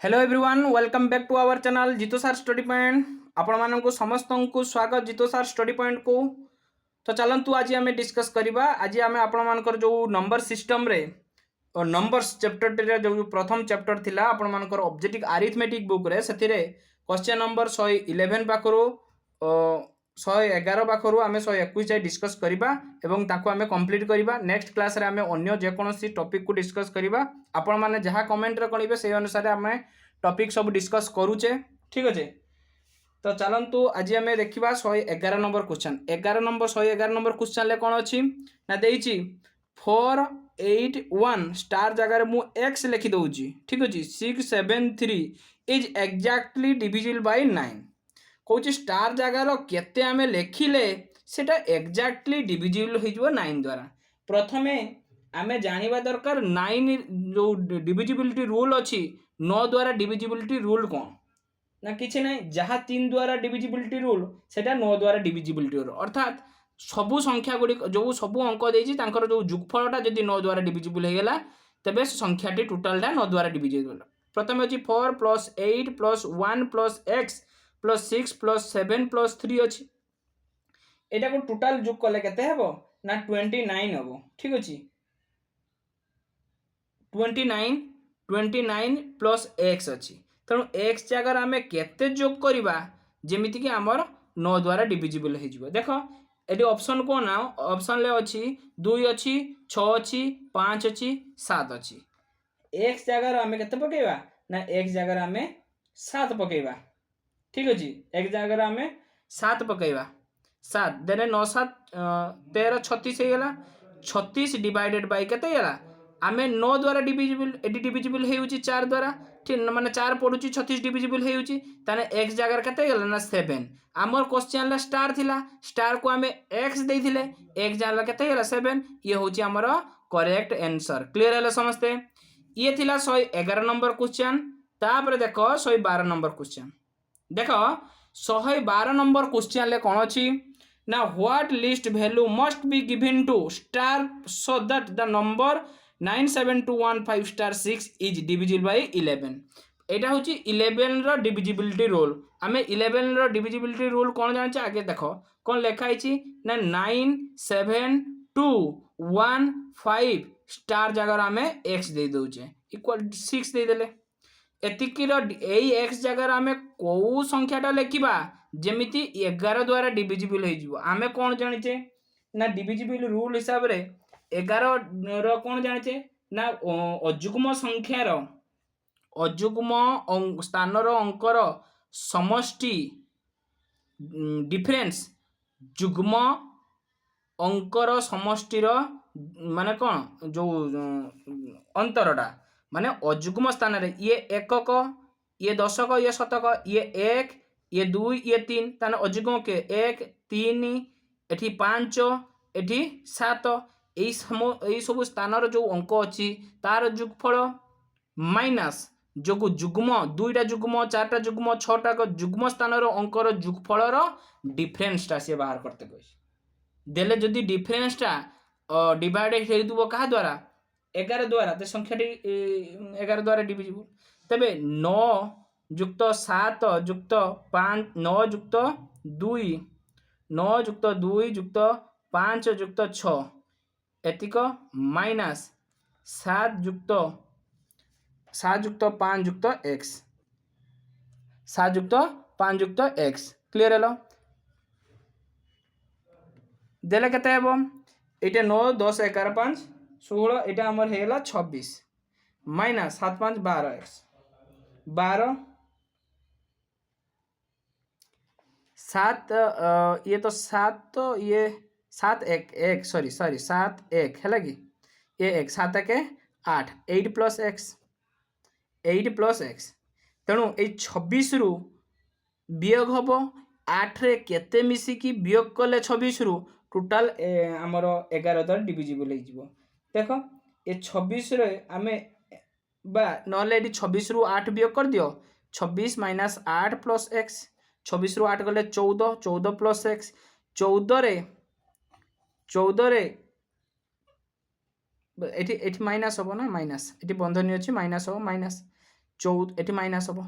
Hello everyone welcome back to our channel जीतो सार study point आपण मानक समस्त को स्वागत जीतो सार स्टडी पॉइंट को। तो चलतु आज आम डिस्कस करवा। आज आम आपण मानकर जो नंबर सिस्टम रे नंबर्स चैप्टर जो प्रथम चैप्टर थिला आपण मानकर ऑब्जेक्टिव अरिथमेटिक बुक रे सेथिरे क्वेश्चन नंबर 111 पाखरु 111 पाखरु आम 121 जाए डिस्कस करवा एवं ताको आम कंप्लीट करवा। नेक्स्ट क्लास रे आम अन्य जेकोसी टॉपिक को डिस्कस करवा। आपण माने जहाँ कमेंट रे करिवे से अनुसार आम टॉपिक सब डिस्कस करूचे। ठीक अच्छे तो चलतु आज आम देखा 111 नंबर क्वेश्चन 111 नंबर क्वेश्चन ले कौन अच्छी ना देइछि 481 स्टार जगह मु एक्स लिखि दउछि। ठीक अच्छे 673 इज एक्जाक्टली डिविजिबल बाय 9 कौच स्टार जगार केते आमे लेखिले सेटा एक्जाक्टली डिविजिबल हो जिवो 9 द्वारा। प्रथमे आमे जानिबा दरकार 9 जो डिविजिबिलिटी रूल अच्छी 9 द्वारा डिविजिबिलिटी रूल कौन ना किसी ना जहाँ 3 द्वारा डिविजिबिलिटी रूल सेटा 9 द्वारा डिविजिबिलिटी रूल अर्थात सबु संख्या गुड़ी जो सबु अंक देछि तांकर जो जुगफलटा जदि 9 द्वारा डिविजिबल हो गला तबे संख्याटी टोटालटा 9 द्वारा डिविजिबल। प्रथम अछि 4 + 8 + 1 + x + 6 + 7 + 3 अछि एटा को टोटाल जुग कले केते हेबो ना 29 हेबो। ठीक अछि 29 प्लस एक्स अच्छी तेणु एक्स जगार आम केते जोग करवा जमीती कि आमर 9 द्वारा डिविजिबल हो देख ये ऑप्शन कौन ना ऑप्शन ले अच्छी 2 अच्छी 6 अच्छी 5 अच्छी 7 अच्छी एक्स जगार आम केते पकेबा ना एक्स जगार आम 7 पकेबा। ठीक अच्छे एक जगार आम 7 पकेबा 7 देने 9 7 13 36 होगा 36 डिवाइडेड बाय केते होगा आम 9 द्वारा डिविजिबल एटी डिविजिबल होउची 4 द्वारा ठीक माने 4 पड़ुची 36 डिविजिबल होउची ताने x जगह केते गेला ना 7 आमर क्वेश्चन ला स्टार थिला स्टार को आम x देथिले x जगह केते गेला 7 ये होची हमर करेक्ट आंसर। क्लियर है समस्ते ये थिला 111 नंबर क्वेश्चन। तापर देखो 112 नंबर क्वेश्चन देखो 112 नंबर क्वेश्चन ले कोन अछि ना what least value must be given to star so that the number 97215 is divisible by 11 एटा होची 11 रो डिविजिबिलिटी रूल। आमे 11 रो डिविजिबिलिटी रूल कोन जान आगे देखो कोन लिखा हिची ना 97215 स्टार जगह आमे x दे दोचे इक्वल 6 दे देले एतिकी रो एई x जगह आमे को संख्याटा लेखिबा जेमिति 11 द्वारा डिविजिबल हो जिवो आमे कोन जानिचे ना डिविजिबल रूल हिसाब रे 11 रो कौन जाने ना अजुग्म संख्यार अजुग्म स्थानर अंकर समष्टि डिफरेंस जुग्म अंकर समष्टिर माने कौन जो अंतरटा माने अजुग्म स्थान रे ये एकक ये दशक ये शतक ये 1 ये 2 ये 3 ताने अजुग्म के 1 3 एठी 5 एठी 7 यही सब स्थानर जो अंक अच्छी तार जुगफल माइनस जो जुग्म 2टा जुग्म 4टा जुग्म 6टा जुग्म स्थानर अंकर जुगफलर डिफरेन्सटा सी बाहर करते कही देले जदि डिफरेन्सटा डिवाइडेड हो क्या द्वारा 11 द्वारा तो संख्याटी 11 द्वारा डिविजिबल तेबे 9 युक्त 7 युक्त 5 9 युक्त 2 9 युक्त 2 युक्त 5 युक्त 6 एतिक माइनस 7 युक्त 5 युक्त x 7 युक्त 5 युक्त x क्लियर है देले केते हेबो एटा 9 10 11 5 16 एटा हमर हेला 26 माइनस 7 5 12 x 12 7 ये तो 7 तो ये 7 1 सॉरी 7 1 है कि ये 1 7 1 8 8 प्लस एक्स तेणु ये 26 रु वियोग हम 8 रे केते मिसिकी वियोग कले 26 रु टोटाल आमर 11 द्वारा डिविजिबल हो देख ये 26 रे आमे बा नले 26 रु 8 वियोग कर दियो 26 माइनस 8 प्लस एक्स 26 रु 8 गले 14 14 प्लस एक्स 14 रे एटी माइनस हम ना माइनस ये बंधनी अच्छी माइनस हम माइनस ये माइनस हम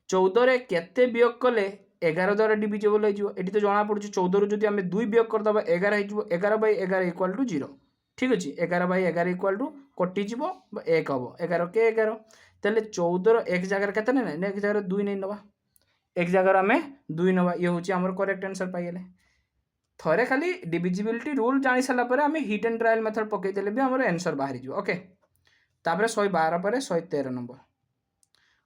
14 केते वियोग कले 11 द्वारा डिविजिबल हो ये तो जना पड़ी 14 रु जब आम 2 वियोग करदे 11 हो 11/11 इक्वाल टू 0 ठीक अच्छे 11/11 इक्वाल टू कटिज 1 हम 11 के 11 तेल 14 एक जगह के एक जगह 2 नहीं नवा एक जगह आम 2 नवा ये हूँ आम करेक्ट आंसर पाइले थरे खाली डिविजिबिलिटी रूल जानी सारापर आम हिट एंड ट्रायल मेथड पकईदेले भी आम आंसर बाहरी जाओ ओके तापर 112 पर 113 नंबर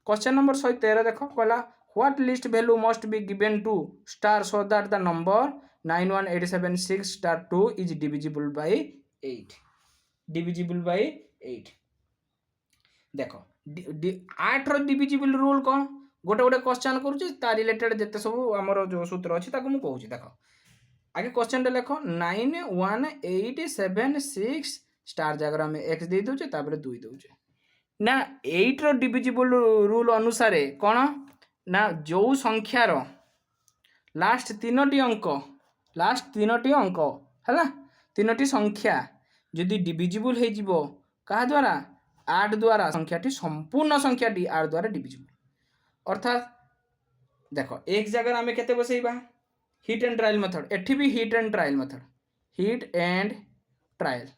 क्वेश्चन नंबर 113 देख कहला what least value must be given to star so that the number 91876 star 2 is divisible by 8 divisible by 8 देख 8 रो डिविजिबल रूल कौन गोटे गोटे क्वेश्चन करूँ ता रिलेटेड जिते सब आमर जो सूत्र अच्छी ताको मुझे कहूँ देख आगे क्वेश्चन टे लिख 91876 स्टार जगह आम एक्स दे दौचे 2 दौचे ना 8 रो डिविजिबल रूल अनुसार कौन ना जो संख्यार लास्ट 3टी अंक है 3टी संख्या जदि डिविजिबल हो क्या द्वारा 8 द्वारा संख्याटी संपूर्ण संख्याटी 8 द्वारा डिविजिबल अर्थात देख एक जगह आम केते बसैबा हिट एंड ट्रायल मेथड एठी भी hit and trial method hit and trial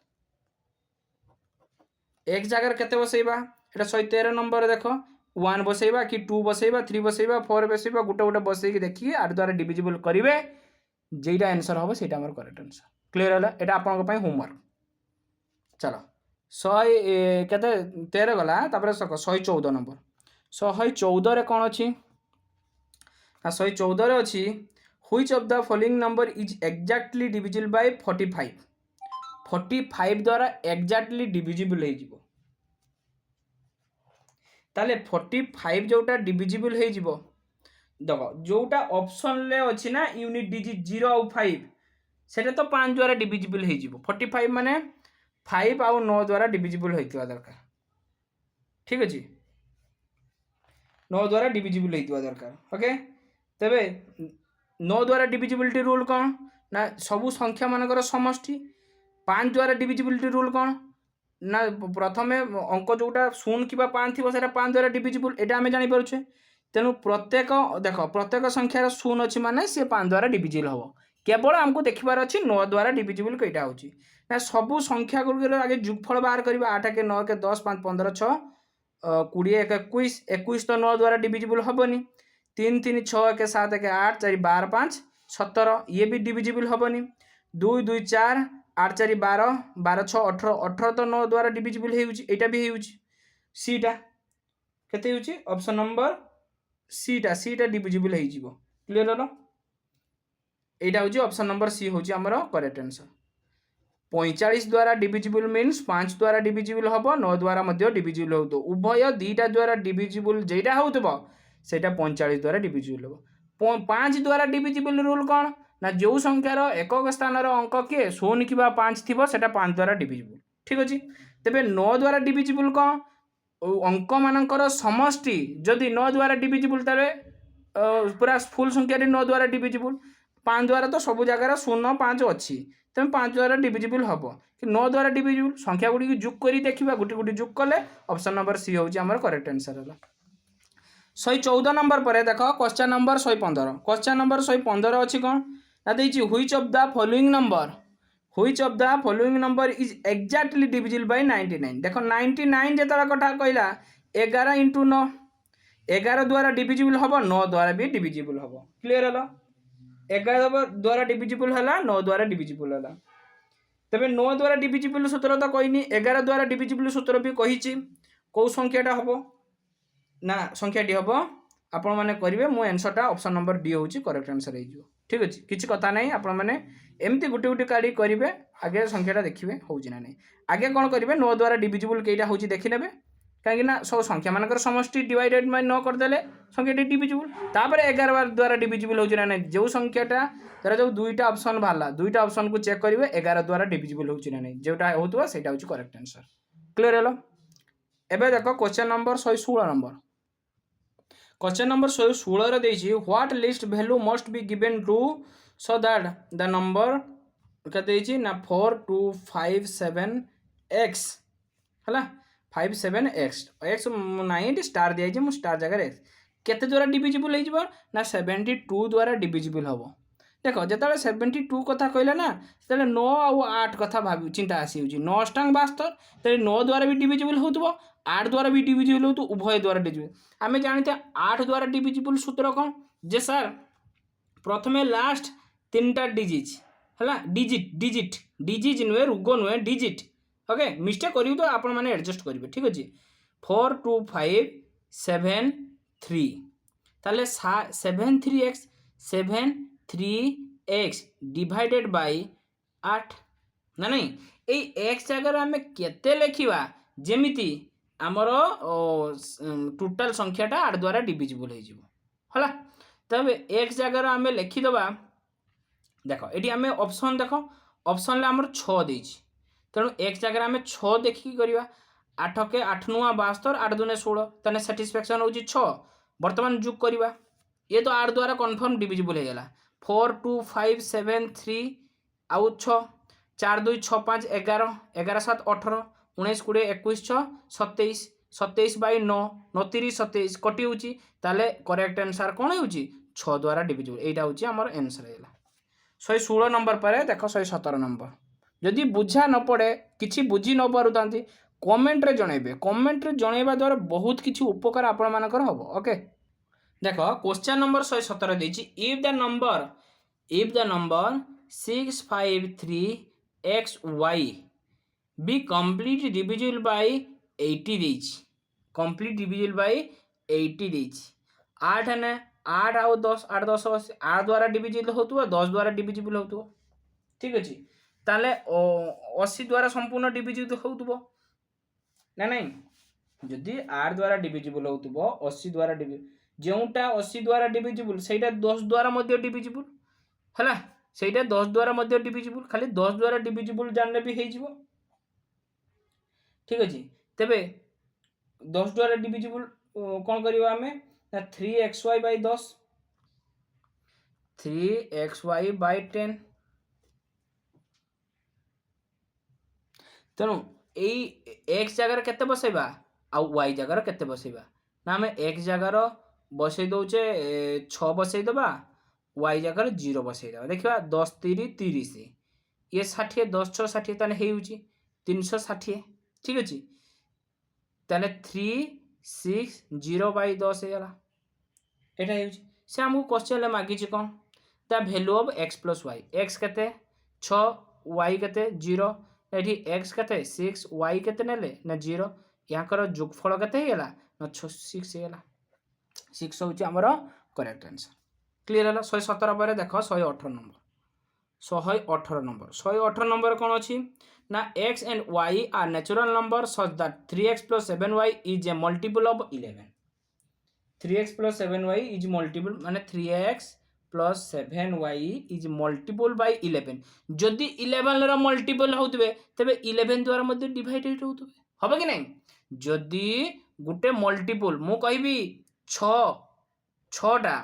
एक जगह केते बसैबा एटा 113 नंबर देख 1 बसैबा कि 2 बसैबा 3 बसैबा 4 बसैबा गोटे गोटे बसैक देखिए 8 द्वारा डिविजिबल करेंगे जेटा आंसर हम से करेक्ट आंसर क्लीयर है यहाँ आपंप होमवर्क चलो 100 केते 13 गला 114 नंबर 114 कौन अच्छी 114 अच्छी which of the following number is exactly divisible bye 45 द्वारा एक्जाक्टली डिविजिबल हो ताले 45 जोटा डिविजिबल हो देख जोटा ऑप्शन ले अच्छी ना यूनिट डिजिट 0 और 5 सेटा तो 5 द्वारा डिविजिबल हो 45 माने 5 आउ 9 द्वारा डिविजिबल होइतिबा दरकार ठीक अच्छे 9 द्वारा डिविजिबल होइतिबा दरकार ओके तबे 9 द्वारा डिविजिबिलिटी रूल कौन ना सबू संख्या मानकर समष्टि 5 द्वारा डिविजिबिलिटी रूल कौन ना प्रथमे अंक जोटा 0 कि 5 थी 5 द्वारा डिविजिबल यहाँ आम जापे तेणु प्रत्येक देख प्रत्येक संख्यार 0 अच्छी माने सी 5 द्वारा डिविजिबल हम केवल आमको देखबार अच्छी 9 द्वारा डिविजिबल कईटा हो ना सबू संख्या गुड़िक आगे जुगफल बाहर करवा 8 के 9 के 10 5 15 6 20 21 21 तो 9 द्वारा डिविजिबल हेनी 3 3 6 के 7 के 8 4 12 5 17 ये भी डिविजिबल हेनी 2 2 4 8 4 12 12 6 18 18 तो 9 द्वारा डिविजिबल होटा भी हो सीटा केते होची ऑप्शन नंबर सीटा सीटा डिविजिबल हो क्लियर हो यहाँ हूँ ऑप्शन नंबर सी हूँ आमर करेक्ट आंसर 45 द्वारा डिविजिबल मीन्स 5 द्वारा डिविजिबल हम 9 द्वारा डिविजिबल हो उभय दीटा द्वारा डिविजिबल जेटा हो सेटा 45 द्वारा डिविजिबल हम 5 द्वारा डिविजिबल रूल कौन ना जो संख्यार एकक स्थान अंक किए 0 कि 5 थी से 5 द्वारा डिविजिबल ठीक अच्छे तेरे 9 द्वारा डिविजिबल कौन अंक मानकर समष्टि जदि 9 द्वारा डिविजिबल तेरे पूरा फुल संख्या 9 द्वारा डिविजिबल 5 द्वारा तो सब जगार 0 5 अच्छी तेज 5 द्वारा डिविजिबल हम कि 9 द्वारा डिविजिबल संख्या गुड़ी जुग कर देखा गोटे गोटे जुग कले ऑप्शन नंबर सी हूँ आम करेक्ट आंसर है 114 नंबर पर देख क्वेश्चन नंबर 115 क्वेश्चन नंबर 115 अच्छी कौन ना देखिए which of the following number is exactly divisible bye 99 देख 99 जिते कथा कहला 11 × 9 11 द्वारा डिविजिबल हम 9 द्वारा भी डिविजिबल हम क्लीयर है 11 द्वारा डिविजिबल है 9 द्वारा डिविजिबल है तेरे 9 द्वारा डिविजिबल सूत्र तो कहनी 11 द्वारा डिविजिबल सूत्र भी कही कौ संख्याटा हम ना संख्याटी हम आपण मैंने करेंगे मो आंसरटा ऑप्शन नंबर डी हूँ करेक्ट आंसर हो ठीक अच्छे किसी कथा नहीं आपण मैंने एमती गोटे गोटे काढ़ी करेंगे आगे संख्याटा देखिए हूँ ना नहीं आगे कौन करेंगे 9 द्वारा डिविजिबल कईटा हूँ देखने कहीं सब संख्या मानकर समष्टि डिवाइडेड बाय 9 करदे संख्याटी डिविजिबल तापर 11 द्वारा डिविजिबल हो ना नहीं जो संख्याटा तरह जो दुईटा ऑप्शन बाहर दुईटा ऑप्शन को चेक करेंगे 11 द्वारा डिविजिबल हो ना नहीं जोटा होता है हूँ करेक्ट आंसर क्लीयर है एवं देख question number 116 number question number 116 देछि what least value must be given to so that the number क्या ना 4 2 5 7 x है फाइव सेवेन एक्स एक्स ना ये स्टार दिखाई मुझे स्टार जगह एक्स केते द्वारा डिविजिबल हो ना 72 द्वारा डिविजिबल हम देख जो 72 कथा कहले ना से 9 आउ 8 कथा भाव चिंता आसी 9 टांग 72 तेरे 9 द्वारा भी डिविजिबल हो 8 द्वारा भी डिविजिबल हो उभय द्वारा डिविजिबल आम जानते 8 द्वारा डिविजिबल सूत्र कौन जे सर प्रथमे लास्ट 3टा डिजिट है डिजिट डिजिट डिजिज नुहे रोग नुहे डिजिट ओके मिस्टेक करी तो आपण मैंने एडजस्ट करेंगे ठीक अच्छे 4 2 5 7 3 ताले 7 3 x 7 3 x डिवाइडेड बाय 8 ना नहीं ये x जगह आम केते लिखा जेमिति आमर टोटाल संख्याटा 8 द्वारा डिविजिबल हो तब x जगह आम लिखिदबा देख ये आम ऑप्शन देख ऑप्शन आमर 6 देछि तेणु x जगह आम 6 देखिकी करवा 8 के 8 नुआ 72 8 दूने 16 तेने साटिस्फैक्शन हो 6 बर्तमान जुग करवा ये तो 8 द्वारा कन्फर्म डिविजिबल हो गला 4 2 5 7 3 आउ 6 4 2 6 5 11 11 7 18 19 20 21 6 27 27 बाय 9 29 27 कटी हो करेक्ट आंसर कौन हो 6 द्वारा डिविजिबल यहाँ हूँ आम आंसर है 116 नंबर पर देख 117 नंबर जदि बुझा न पड़े किसी बुझी न पारुता कमेंट रे जनइबे कमेंट रे जनइबा द्वारा बहुत किसी उपकार आपण मानकर हम ओके देख क्वेश्चन नंबर 117 देछि if the number 653xy be complete divisible by 80 देछि कंप्लीट डिविजिबल बाय 80 देछि 8 ने 8 आउ 10 8 10 8 द्वारा डिविजिबल होतुवा 10 द्वारा डिविजिबल होतुवा ठीक अछि ताले 80 द्वारा संपूर्ण डिविजिबल होतुवा ना नहीं जदि 8 द्वारा डिविजिबल होतुवा 80 द्वारा जोटा 80 द्वारा डिविजिबल सेटा 10 द्वारा मध्य डिविजिबल हैला सेटा 10 द्वारा मध्य डिविजिबल खाली 10 द्वारा डिविजिबल जानले भी हे जिवो ठीक अछि तबे 10 द्वारा डिविजिबल कोन करिवा हमें 3xy by 10 3xy by 10 तेणु यही एक्स जगार केते बसेबा आउ वाई जगार केते बसेबा ना आम एक्स जगार बसई दौचे 6 बसई दबा वाई जगार 0 बसई दबा देखा 10 3 30 ये 60 10 6 60 ताने हे होची 360 ठीक अछि ताने 3 6 0 बाय 10 हेला एटा हे से हमको क्वेश्चन मागी कौन the value of x plus y x केते 6 वाई केते 0 एठी x केते 6 y केते नेले ना 0 याकर जोगफल केते हेला ना 6 हेला 6 होची हमर करेक्ट आंसर क्लियर हला 117 पर देखो 118 नंबर कौन अछि ना x and y are natural number such that 3x plus 7y is a multiple of 11 3x plus 7y is multiple माने 3x plus 7y is multiple by 11 जदि 11 रा मल्टीपल होतबे तबे 11 द्वारा मध्ये डिवाइडेड होतबे हबे कि नहीं जदि गुटे मल्टीपल मु कहबी 6 टा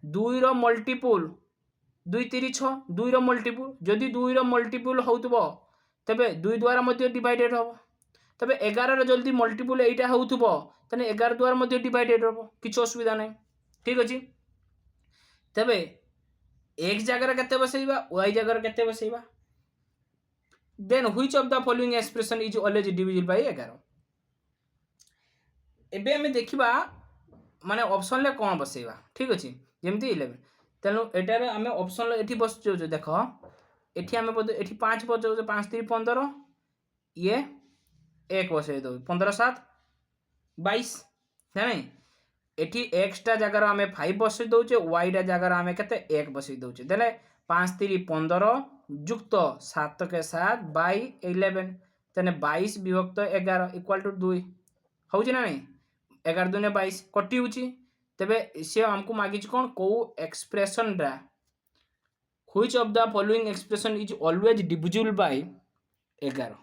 2 रो मल्टीपल 2 3 6 2 रो मल्टीपल जदि 2 रो मल्टीपल होतबो तबे 2 द्वारा मध्ये डिवाइडेड होबो तबे 11 रो जल्दी मल्टीपल एटा होतबो तने 11 द्वारा मध्ये डिवाइडेड होबो किछ असुविधा नहीं ठीक अछि तबे x जगह केते बसैबा y जगह केते बसैबा then which of the following expression is always divisible by 11 एबे हमें देखिबा माने ऑप्शन ले कोन बसैबा ठीक अछि जेमति 11 तेनु एटार हमें ऑप्शन ले एठी बस जो देखो एठी हमें एठी 5 बस 5 3 15 ये 1 बसै दो 15 7 22 नहीं एठी x टा जगह आम 5 बसई दौचे y टा जगह आम केते 1 बसई दौचे देले 5 3 15 जुक्त 7 के 7 बाय 11 तने 22 विभक्त 11 इक्वल टू 2 होउची ना नहीं 11 2 ने 22 कटी होउची तबे से हमको मागी कोन को एक्सप्रेशन रा which of the following expression is always divisible by 11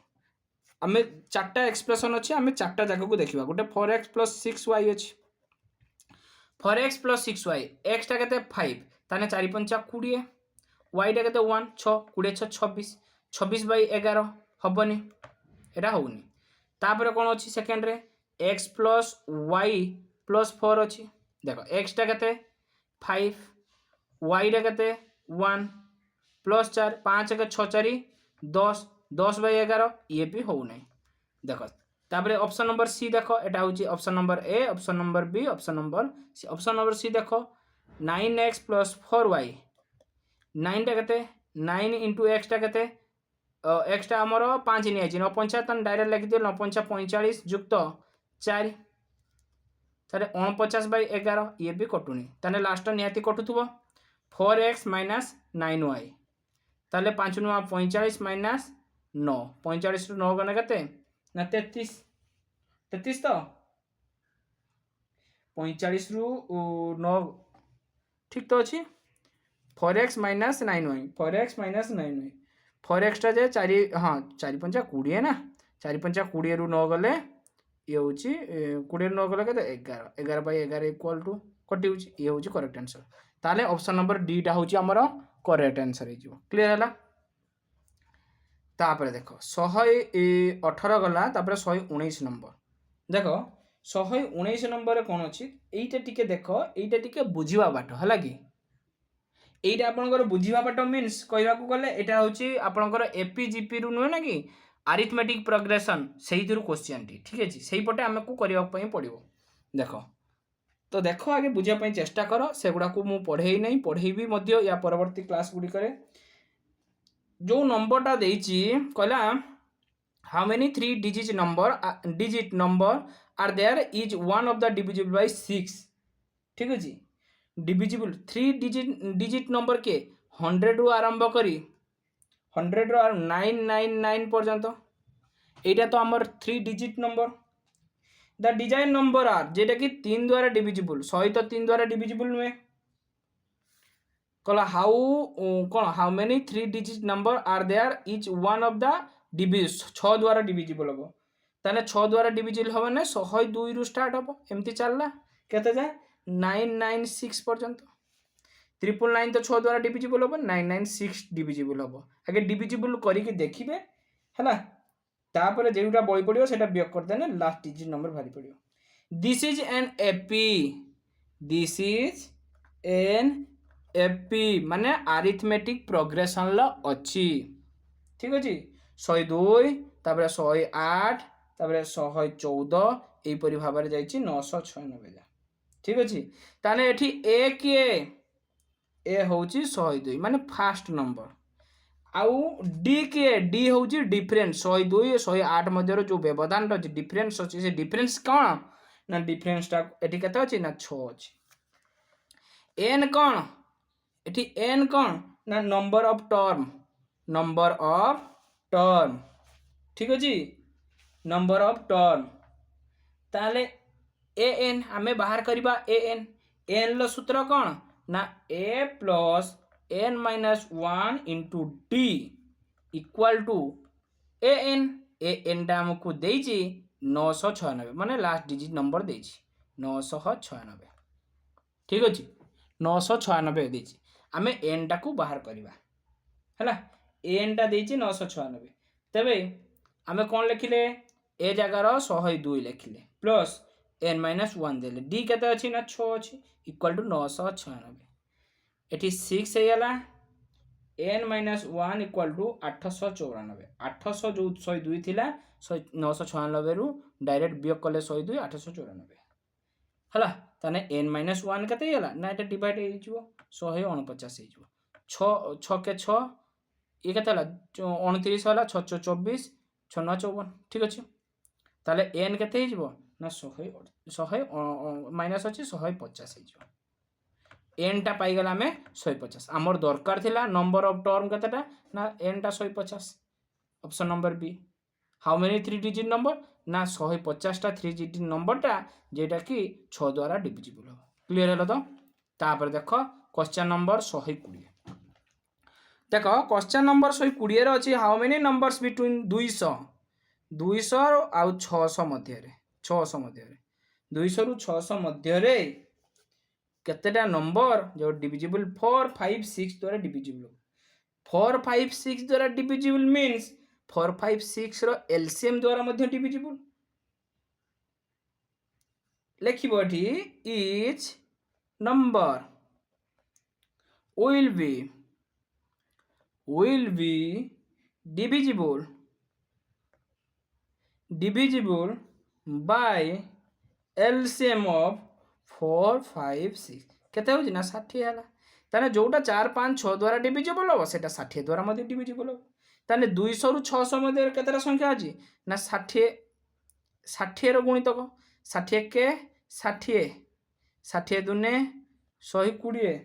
हमें चारटा एक्सप्रेशन अछि हमें चारटा जगह को देखिबा गोटे 4x + 6y अछि 4x + 6y x टा केते 5 ताने 4 5 20 y टा केते 1 6 20 6 26 26 बाय 11 हबनी एटा होउनी तापर कौन अच्छी सेकेंड रे एक्स प्लस वाई प्लस 4 अच्छी देख एक्स टा के 5 वाई टा के 1 प्लस 4 5 के 6 4 10 10/11 ये भी हो नहीं देख तापर ऑप्शन नंबर सी देख एटा हूँ option number A option number B option number C option number C देख 9x प्लस 4y 9 टा के 9 इंटू एक्स टा के एक्स टा आमर 5 नहीं आई 9 पंचा डायरेक्ट लिखिदियो 9 पंचा 45 युक्त 4 तारे 49/11 ये भी कटुनी ताने लास्ट निहाती कटुथुबो 4x माइनस 9y ताले 5 नुआ 45 माइनस 9 45 रु 9 गने केते ना 33 33 तो 45 रु 9 ठीक तो अच्छी 4x minus 9y 4x minus 9y 4x टा जे 4 हाँ 4 पंचा 20 ना 4 पंचा 20 रु 9 गले ये हूँ 20 रु 9 गले के 11 11/11 इक्वल टू कटी हूँ ये हूँ करेक्ट आंसर ताले ऑप्शन नंबर डी टा हूँ आमर करेक्ट आंसर हो क्लियर है तापर देख 118 गला तापर 119 नंबर देख 119 नंबर कौन अच्छी यहीटा टिके देख यहीटा टिके बुझा बाट है कि এইটা আপনার বুঝিবা পাট মিন্স কইবাকু গলে এটা হচ্ছে আপনার এপিজিপি রু নুহে না কি আরিথমেটিক প্রোগ্রেসন সেইথিরু কোশ্চেনটি ঠিক আছে সেইপটে আমাকে করা পড়ব দেখ তো দেখো আগে বুঝা চেষ্টা কর সেগুড়া মু পড়াই নাই পড়াইবি মধ্য या পরবর্তী ক্লাস গুড়িকরে जो नंबरटा देइछि कहला how many 3 digit number are there is one of the divisible by 6 ठीक अछि डिविजिबल 3 डिजिट नंबर के 100 रु आरंभ करी 100 रु 999 पर्यंत एटा तो आमर 3 digit number the design number आर जेटा कि 3 द्वारा डिविजिबल 100 तो 3 द्वारा डिविजिबल नुहे कहला how many 3 digit number are there each one of the divide 6 द्वारा डिविजिबल हम ताने 6 द्वारा डिविजिबल हम ना 102 रु स्टार्ट हम एमती चलला केते जाए 996 पर्यंत 999 तो 6 द्वारा डिविजिबल हम 996 डिविजिबल हम आगे डिविजिबल करके देखिए है तापर जेटा बई पड़ो से बियोग करदेने लास्ट डिजिट नंबर भारी पड़ो दिस इज एन एपी माने अरिथमेटिक प्रोग्रेसन ला अच्छी ठीक अच्छे 102 तापर 108 तापर 114 यहीपरी भाव में जाइए 996 ठीक अच्छे ताने एठी ए किए ए हूँ 102 माने फास्ट नंबर आउ डी किए डी हूँ डिफरेन्स 102 108 मध्य जो व्यवधान अच्छे डिफरेन्स अच्छे से डिफरेन्स कौन ना डिफरेन्सटा एठी केते अच्छे ना 6 अच्छे एन कौन एठी एन कौन ना नंबर ऑफ टर्म ठीक अच्छे नंबर ऑफ टर्म ताले ए एन आमे बाहर करवा ए एन लो सूत्र कौन ना A plus N minus 1 into D equal to A N टा आमको देइछि 996 माने लास्ट डिजिट नंबर देइछि 996 ठीक अच्छे 996 देइछि आमे एन टा को बाहर करवा है एन टा देइछि 996 तबे आमे कौन लिखिले ए जगार 102 लिखिले प्लस एन माइनस 1 देले डी केते अछि ना 6 अछि इक्वल टू 996 एटी 6 हेला एन माइनस 1 इक्वल टू 894 800 जो 102 थिला 996 रु डायरेक्ट बियोग कले 102 894 हला तने एन माइनस 1 केते हेला ना एटा डिवाइड हे जिवो 149 हे जिवो 6 6 के 6 ये केते हला 29 हला 6 24 6 9 54 ठीक अछि ताले एन केते हे जिवो ना 100 माइनस अच्छे 150 हो एन टा पाईगला आम 150 आमर दरकार थिला नंबर ऑफ टर्म केतेटा ना एन टा 150 option number B how many 3 digit number ना 150 टा 3 डिजिट नंबर टा जेटा कि 6 द्वारा डिविजिबल हो क्लियर है तो तापर देखो क्वेश्चन नंबर 120 देख क्वेश्चन नंबर 120 रे अछि हाउ मेनी नंबर्स बिटवीन 200 आउ 600 मध्य 600 मध्य 200 रु 600 मध्य केतेटा नंबर जो डिविजिबल 4 5 6 द्वारा डिविजिबल 4 5 6 द्वारा डिविजिबल मीन्स 4 5 6 रो एलसीएम द्वारा मध्य डिविजिबल लिखिबो एठी each number will be divisible by LCM of 4 5 6 केते हो ना 60 हला ताने जोटा 4 5 6 द्वारा डिविजिबल हो सेटा 60 द्वारा मध्ये डिविजिबल हो ताने 200 रु 600 मध्ये केतेटा संख्या अछि ना 60 60 रो गुणितक 60 के 60 60 दुने 120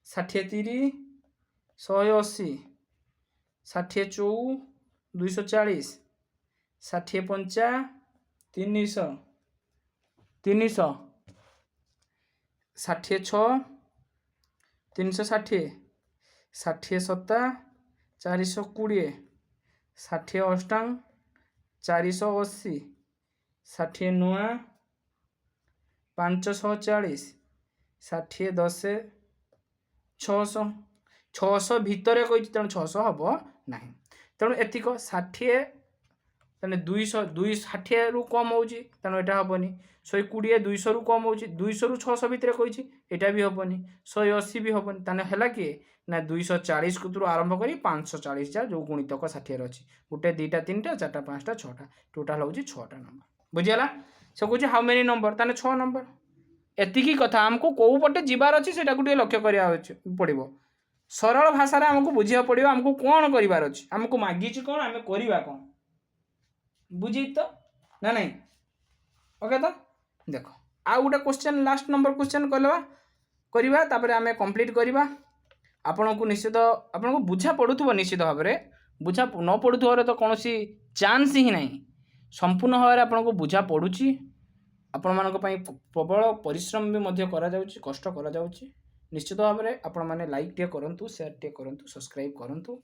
60 30 180 60 चौ 240 60 पंचा 300 300 60 6 360 60 7 420 60 8 480 60 9 540 60 10 600 600 भितर कही तेणु 600 हम ना तेणु एतिक 60 तेने 200 260 रु कम होची तेणु एटा हेनी 120 200 रु कम होची 200 रु 600 भितर कही एटा भी हेनी 180 भी हेनी ताने हला कि ना 240 कुतु आरंभ करी 540 जा जो गुणितक 60 अच्छी गोटे 2टा 3टा 4टा 5टा 6टा टोटाल हूँ 6टा नंबर बुझीगला से कहे हाउ मेनी नंबर ताने 6 नंबर एतिकी कथा आमको कौ पटे जीवार अच्छी से लक्ष्य करा पड़ो सरल भाषा आमको बुझा पड़ो आमको कौन करार अच्छी आमको मागी कौन आम करवा कौन बुझी तो ना नहीं ओके तो देख आउ गोटे क्वेश्चन लास्ट नंबर क्वेश्चन करवा तापर आम कंप्लीट करवा आपण को निश्चित आपन को बुझा पड़ुथबो निश्चित भाव में बुझा न पड़ुथबार तो कौन चान्स ही नहीं संपूर्ण भाव में आपन को बुझा पड़ुची आपण मानक पई प्रबल परिश्रम भी मध्य करा जाउची कष्ट करा जाउची निश्चित भाव में आपण माने लाइक टे करंतु शेयर टे करंतु सब्सक्राइब करंतु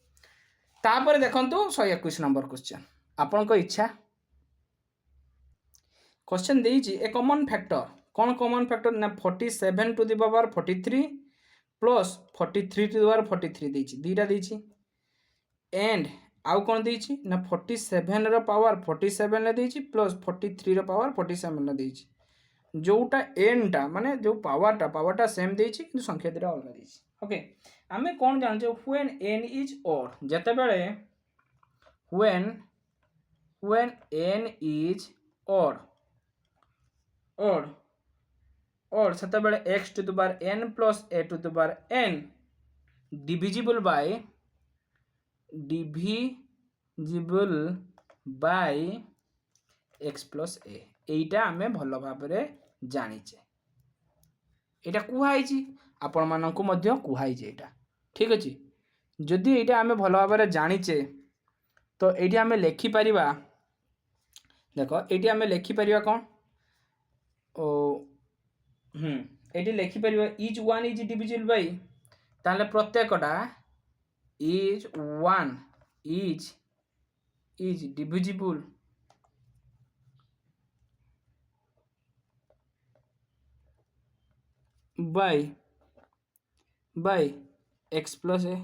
तापर देखंतु 121 नंबर क्वेश्चन आपण को इच्छा क्वेश्चन देइची ए कॉमन फैक्टर कौन कॉमन फैक्टर ना 47 to the power 43 plus 43 to the power 43 देइची दीटा देइची एंड आउ कौन देइची ना 47 रो पावर 47 ले देइची प्लस 43 रो पावर 47 ले देइची जोटा एन टा माने जो पावरटा सेम देइची किंतु संख्या दिरा अलग देइची ओके आमे कौन जान जे व्हेन n इज ऑड जते बेले व्हेन n इज ऑड सेते बेले x to the power n plus a to the power n divisible by x plus a एटा आमे भल भाव में जानिचे एटा कुहाइची आपण मानकु मध्य कुहाइचे एटा ठीक अछि जदि एटा आमे भल भाव में जानिचे तो एटी आमे लेखि परिबा देखो एटी आमे लेखि परिबा कोन एटी लेखि परिबा इच 1 इज डिविजिबल बाय ताले प्रत्येकटा each 1 is divisible by x plus a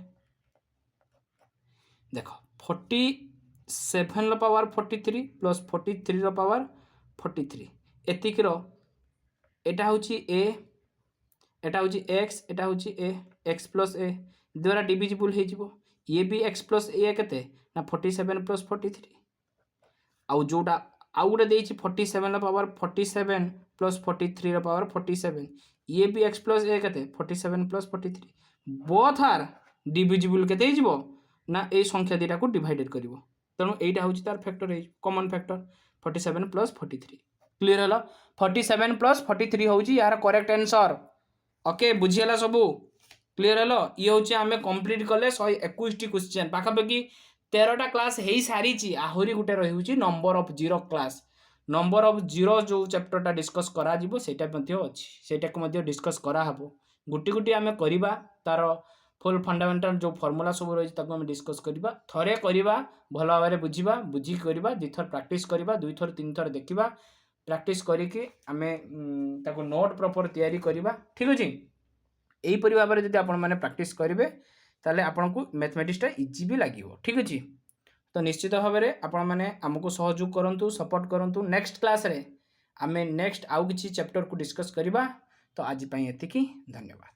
देखो 47 रो पावर 43 प्लस 43 रो पावर 43 एतिक रो एटा होची a एटा होची x एटा होची a x प्लस a द्वारा डिविजिबल हे जिवो ये भी x प्लस a केते ना 47 प्लस 43 आउ जोटा आउ गोटे देइछि 47 रो पावर 47 प्लस 43 रो पावर 47 ये भी x प्लस a केते 47 प्लस 43 बोथ आर डिविजिबल केते हिजबो ना ए संख्या दिटा को डिवाइडेड करिवो तेणु एटा होची तार फैक्टर है कॉमन फैक्टर 47 प्लस 43 क्लियर हला 47 प्लस 43 होची यार करेक्ट आंसर ओके बुझियला सबु क्लियर हलो ये होची हमें कंप्लीट करले 121 टी क्वेश्चन पाखापाखि 13टा क्लास हेई सारीची आहुरी गुटे रहिउची number of zero class number of zero जो चैप्टरटा डिस्कस करा जिवो सेटा मध्ये अछि सेटा को मध्ये डिस्कस करा हबो गुटी गुटी हमें करिबा तार फुल फंडामेंटल जो फॉर्मूला सब रही ताको हम डिस्कस करिबा थरे करिबा भल भाव में बुझिबा बुझी करिबा दि थर प्रैक्टिस करिबा दुई थर तीन थर देखिबा प्रैक्टिस करिके हमें ताको नोट प्रॉपर तैयारी करिबा ठीक अछि एही परि भाव में जदि आपण माने प्रैक्टिस करिवे ताले आपण को मैथमेटिक्स टा इजी भी लागिवो ठीक अछि तो निश्चित भाव में आपण माने हमको सहयोग करंतु सपोर्ट करंतु नेक्स्ट क्लास रे आमे नेक्स्ट आउ किसी चैप्टर को डिस्कस करवा। तो आज एतिकी धन्यवाद।